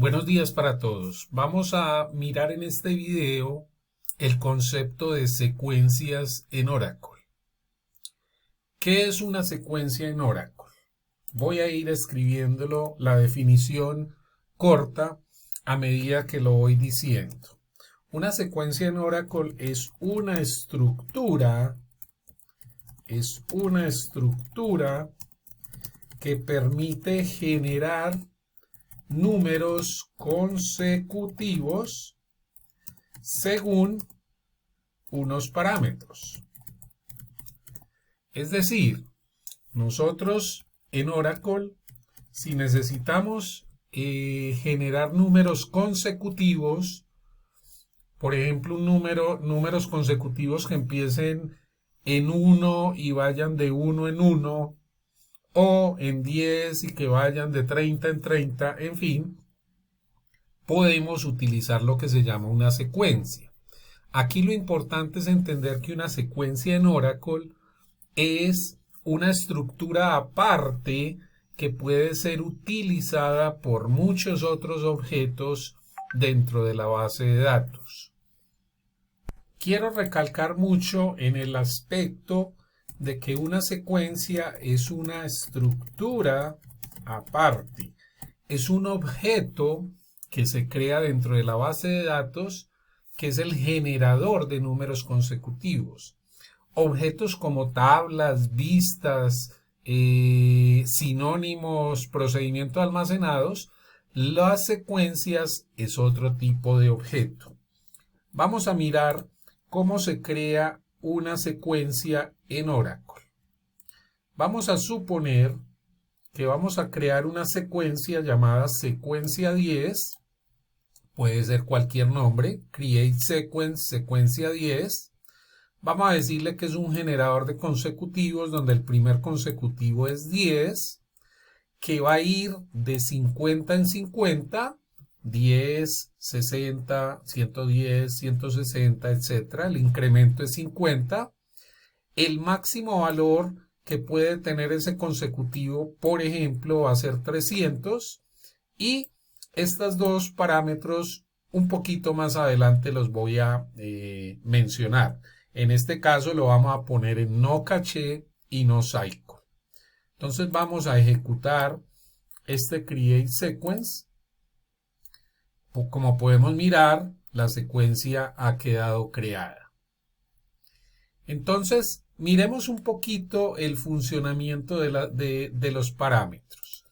Buenos días para todos. Vamos a mirar en este video el concepto de secuencias en Oracle. ¿Qué es una secuencia en Oracle? Voy a ir escribiéndolo la definición corta a medida que lo voy diciendo. Una secuencia en Oracle es una estructura que permite generar números consecutivos según unos parámetros. Es decir, nosotros en Oracle, si necesitamos generar números consecutivos, por ejemplo, números consecutivos que empiecen en 1 y vayan de 1 en 1, o en 10 y que vayan de 30 en 30, en fin, podemos utilizar lo que se llama una secuencia. Aquí lo importante es entender que una secuencia en Oracle es una estructura aparte que puede ser utilizada por muchos otros objetos dentro de la base de datos. Quiero recalcar mucho en el aspecto de que una secuencia es una estructura aparte, es un objeto que se crea dentro de la base de datos que es el generador de números consecutivos. Objetos como tablas, vistas, sinónimos, procedimientos almacenados, las secuencias es otro tipo de objeto. Vamos a mirar cómo se crea una secuencia en Oracle. Vamos a suponer que vamos a crear una secuencia llamada secuencia 10. Puede ser cualquier nombre, create sequence, secuencia 10. Vamos a decirle que es un generador de consecutivos donde el primer consecutivo es 10, que va a ir de 50 en 50, 10, 60, 110, 160, etc. El incremento es 50. El máximo valor que puede tener ese consecutivo, por ejemplo, va a ser 300. Y estos dos parámetros un poquito más adelante los voy a mencionar. En este caso lo vamos a poner en no caché y no cycle. Entonces vamos a ejecutar este create sequence. Como podemos mirar, la secuencia ha quedado creada. Entonces, miremos un poquito el funcionamiento de los parámetros.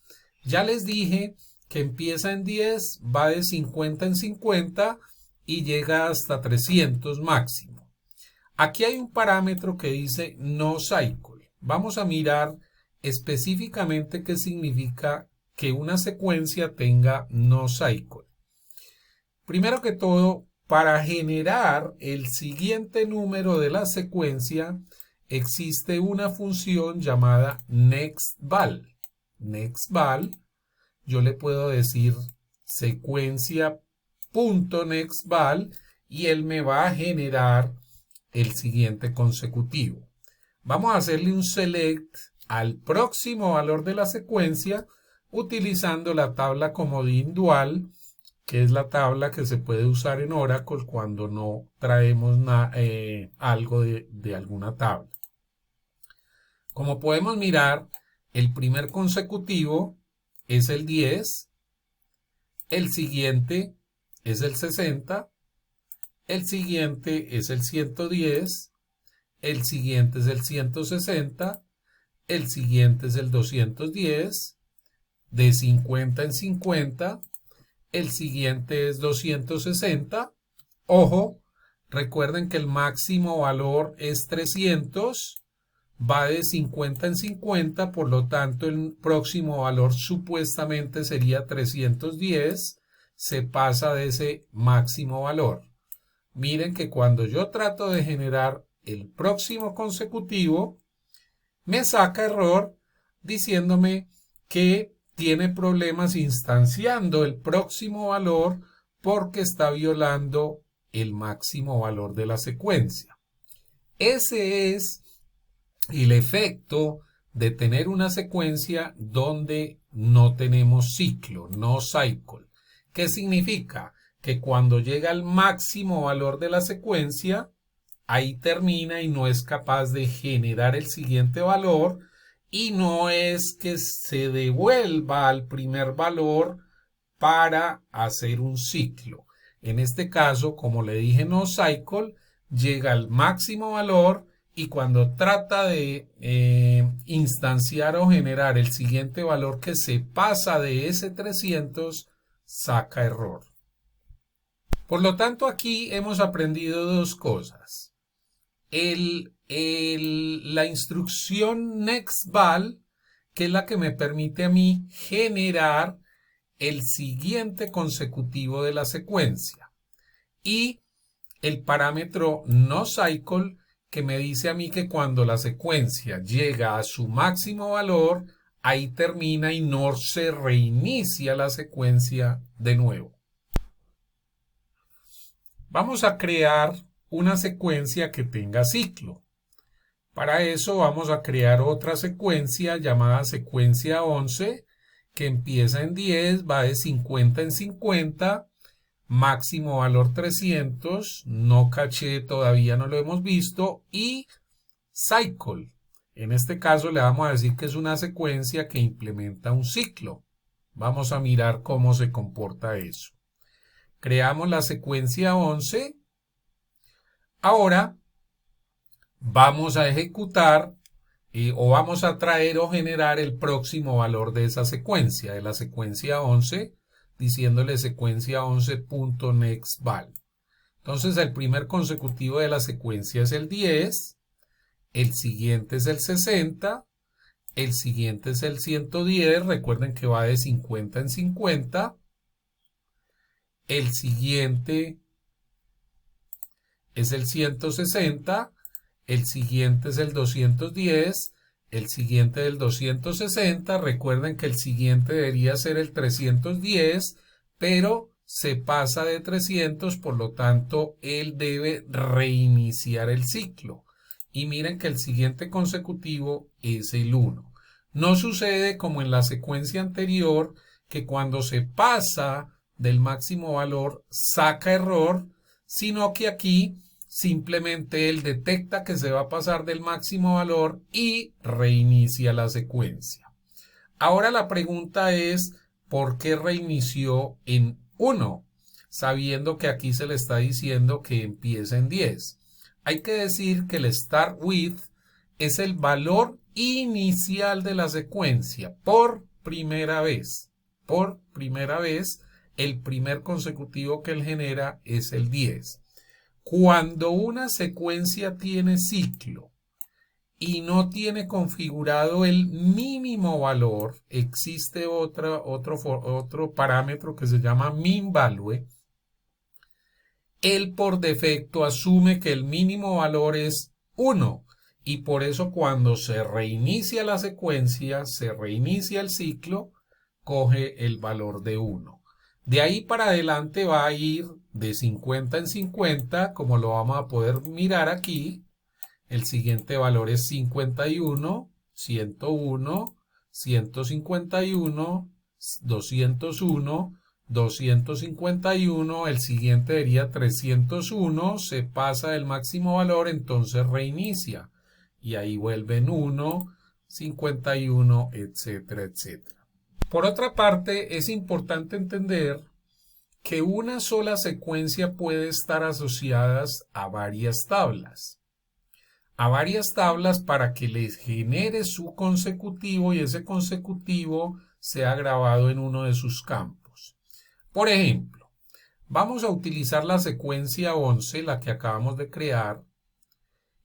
Ya les dije que empieza en 10, va de 50 en 50 y llega hasta 300 máximo. Aquí hay un parámetro que dice no cycle. Vamos a mirar específicamente qué significa que una secuencia tenga no cycle. Primero que todo, para generar el siguiente número de la secuencia, existe una función llamada nextVal. NextVal, yo le puedo decir secuencia.nextVal y él me va a generar el siguiente consecutivo. Vamos a hacerle un select al próximo valor de la secuencia utilizando la tabla comodín dual, que es la tabla que se puede usar en Oracle cuando no traemos algo de alguna tabla. Como podemos mirar, el primer consecutivo es el 10, el siguiente es el 60, el siguiente es el 110, el siguiente es el 160, el siguiente es el 210, de 50 en 50, el siguiente es 260. Ojo, recuerden que el máximo valor es 300, va de 50 en 50, por lo tanto el próximo valor supuestamente sería 310, se pasa de ese máximo valor. Miren que cuando yo trato de generar el próximo consecutivo, me saca error diciéndome que tiene problemas instanciando el próximo valor porque está violando el máximo valor de la secuencia. Ese es el efecto de tener una secuencia donde no tenemos ciclo, no cycle. ¿Qué significa? Que cuando llega al máximo valor de la secuencia, ahí termina y no es capaz de generar el siguiente valor, y no es que se devuelva al primer valor para hacer un ciclo. En este caso, como le dije, no cycle, llega al máximo valor y cuando trata de instanciar o generar el siguiente valor que se pasa de ese 300, saca error. Por lo tanto, aquí hemos aprendido dos cosas. La instrucción nextVal, que es la que me permite a mí generar el siguiente consecutivo de la secuencia, y el parámetro noCycle, que me dice a mí que cuando la secuencia llega a su máximo valor, ahí termina y no se reinicia la secuencia de nuevo. Vamos a crear una secuencia que tenga ciclo. Para eso vamos a crear otra secuencia llamada secuencia 11, que empieza en 10, va de 50 en 50, máximo valor 300, no caché, todavía no lo hemos visto, y cycle. En este caso le vamos a decir que es una secuencia que implementa un ciclo. Vamos a mirar cómo se comporta eso. Creamos la secuencia 11. Ahora vamos a ejecutar o vamos a traer o generar el próximo valor de esa secuencia, de la secuencia 11, diciéndole secuencia 11.nextVal. Entonces el primer consecutivo de la secuencia es el 10, el siguiente es el 60, el siguiente es el 110, recuerden que va de 50 en 50, el siguiente es el 160, el siguiente es el 210, el siguiente del 260, recuerden que el siguiente debería ser el 310, pero se pasa de 300, por lo tanto él debe reiniciar el ciclo. Y miren que el siguiente consecutivo es el 1. No sucede como en la secuencia anterior, que cuando se pasa del máximo valor saca error, sino que aquí simplemente él detecta que se va a pasar del máximo valor y reinicia la secuencia. Ahora la pregunta es, ¿por qué reinició en 1? Sabiendo que aquí se le está diciendo que empieza en 10. Hay que decir que el start with es el valor inicial de la secuencia por primera vez. Por primera vez, el primer consecutivo que él genera es el 10. Cuando una secuencia tiene ciclo y no tiene configurado el mínimo valor, existe otro parámetro que se llama minValue. Él por defecto asume que el mínimo valor es 1 y por eso cuando se reinicia la secuencia, se reinicia el ciclo, coge el valor de 1. De ahí para adelante va a ir de 50 en 50, como lo vamos a poder mirar aquí. El siguiente valor es 51, 101, 151, 201, 251, el siguiente sería 301, se pasa del máximo valor, entonces reinicia. Y ahí vuelven 1, 51, etcétera, etcétera. Por otra parte, es importante entender que una sola secuencia puede estar asociada a varias tablas. A varias tablas para que les genere su consecutivo y ese consecutivo sea grabado en uno de sus campos. Por ejemplo, vamos a utilizar la secuencia 11, la que acabamos de crear,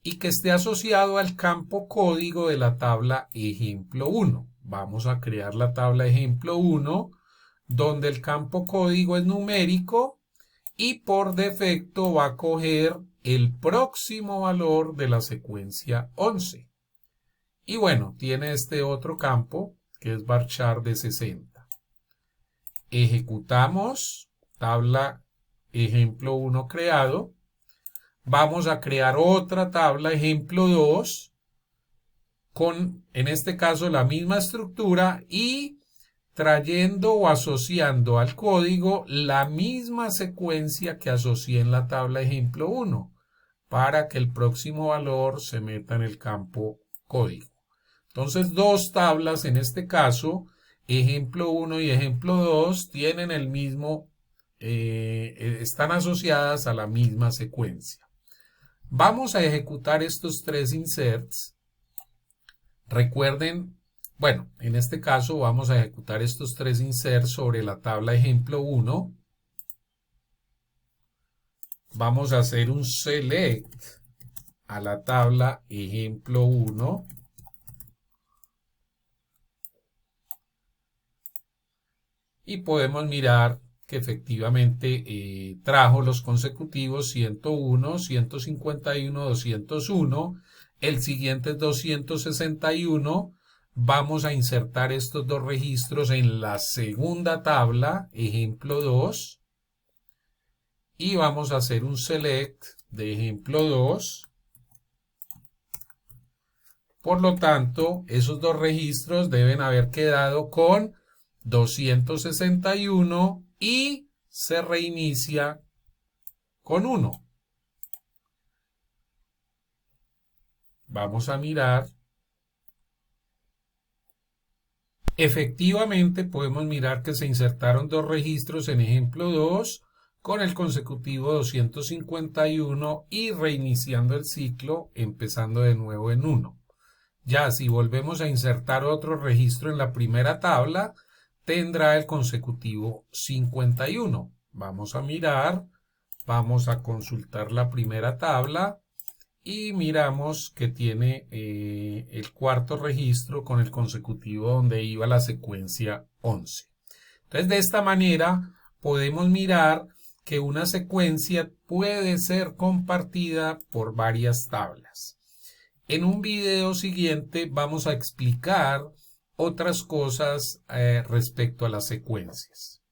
y que esté asociado al campo código de la tabla ejemplo 1. Vamos a crear la tabla ejemplo 1, donde el campo código es numérico y por defecto va a coger el próximo valor de la secuencia 11. Y bueno, tiene este otro campo que es varchar de 60. Ejecutamos, tabla ejemplo 1 creado. Vamos a crear otra tabla ejemplo 2 con, en este caso, la misma estructura y trayendo o asociando al código la misma secuencia que asocié en la tabla ejemplo 1 para que el próximo valor se meta en el campo código. Entonces, dos tablas en este caso, ejemplo 1 y ejemplo 2, tienen el mismo, están asociadas a la misma secuencia. Vamos a ejecutar estos tres inserts. Recuerden, bueno, en este caso vamos a ejecutar estos tres inserts sobre la tabla ejemplo 1. Vamos a hacer un select a la tabla ejemplo 1. Y podemos mirar que efectivamente trajo los consecutivos 101, 151, 201. El siguiente es 261. Vamos a insertar estos dos registros en la segunda tabla, ejemplo 2. Y vamos a hacer un select de ejemplo 2. Por lo tanto, esos dos registros deben haber quedado con 261 y se reinicia con 1. Vamos a mirar. Efectivamente, podemos mirar que se insertaron dos registros en ejemplo 2 con el consecutivo 251 y reiniciando el ciclo, empezando de nuevo en 1. Ya si volvemos a insertar otro registro en la primera tabla, tendrá el consecutivo 51. Vamos a mirar, vamos a consultar la primera tabla y miramos que tiene el cuarto registro con el consecutivo donde iba la secuencia 11. Entonces, de esta manera podemos mirar que una secuencia puede ser compartida por varias tablas. En un video siguiente vamos a explicar otras cosas respecto a las secuencias.